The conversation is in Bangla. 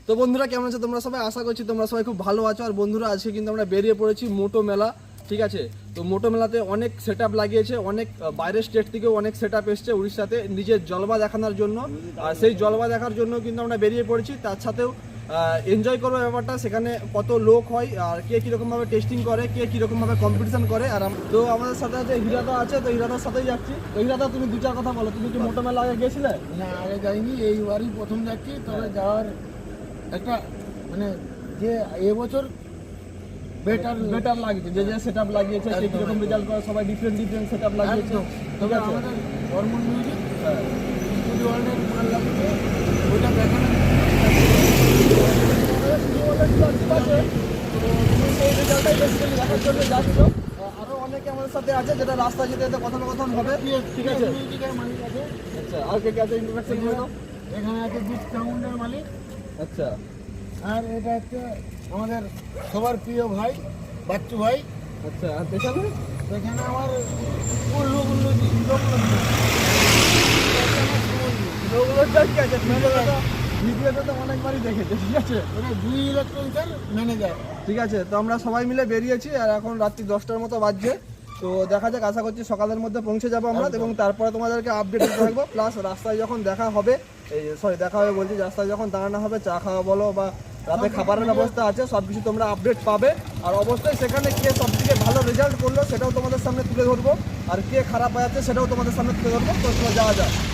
তো বন্ধুরা কেমন আছো তোমরা সবাই? আশা করছি তোমরা সবাই খুব ভালো আছো। আর বন্ধুরা আজকে কিন্তু আমরা বেরিয়ে পড়েছি মোটো মেলা, ঠিক আছে? তো মোটো মেলাতে অনেক সেট আপ লাগিয়েছে, অনেক বাইরের স্টেট থেকেও অনেক সেট আপ এসছে উড়িষ্যাতে নিজের জলবা দেখানোর জন্য। আর সেই জলবা দেখার জন্য কিন্তু আমরা বেরিয়ে পড়েছি, তার সাথেও এনজয় করবো ব্যাপারটা। সেখানে কত লোক হয় আর কে কীরকমভাবে টেস্টিং করে, কে কীরকমভাবে কম্পিটিশন করে। আর তো আমাদের সাথে আছে হিরাদা আছে, তো হিরাদার সাথেই যাচ্ছি। তো হিরাদা, তুমি দু চার কথা বলো, তুমি কি মোটো মেলা আগে গেছিলে? না, আগে যাইনি, এইবারই প্রথম যাচ্ছি। তবে যাওয়ার একটা মানে যে এবছর বেটার লাগছে, যে যে সেট আপ লাগিয়েছে, কে কীরকম রেজাল্ট করে, সবাই ডিফারেন্ট সেট আপ লাগিয়েছে। ঠিক তবে আছে, আমাদের ধর্ম মিউজিক ওয়ার্ল্ডের মাল লাগছে ওইটা দেখানো। দেখার জন্য যাচ্ছ। আরো অনেকে আমাদের সাথে আছে, যেটা রাস্তা যেতে যেতে কথোপকথন হবে। ঠিক আছে, মিউজিকের মালিক আছে। আচ্ছা, আর কে কে আছে ইন্ট্রোডাকশন করে দাও। এখানে আছে বিট সাউন্ডের মালিক। আচ্ছা, আর এটা হচ্ছে আমাদের সবার প্রিয় ভাই বাচ্চু ভাই। আচ্ছা, আর পেছনে এখানে আমার লোকগুলোটা কি আছে? ভিডিওতে তো অনেকবারই দেখেছে। ঠিক আছে, দুই ইলেকট্রনিক্সের ম্যানেজার। ঠিক আছে। তো আমরা সবাই মিলে বেরিয়েছি, আর এখন রাত্রি 10টার মতো বাজছে। তো দেখা যাক, আশা করছি সকালের মধ্যে পৌঁছে যাবো আমরা, এবং তারপরে তোমাদেরকে আপডেট দিতে থাকবো। প্লাস রাস্তায় যখন দেখা হবে, দেখা হবে বলছি, রাস্তায় যখন দাঁড়ানো হবে, চা খাওয়া বলো বা রাতে খাবারের ব্যবস্থা আছে, সব কিছু তোমরা আপডেট পাবে। আর অবশ্যই সেখানে কে সব থেকে ভালো রেজাল্ট করলো সেটাও তোমাদের সামনে তুলে ধরবো, আর কে খারাপ হয়ে যাচ্ছে সেটাও তোমাদের সামনে তুলে ধরবো। তো যাওয়া যায়।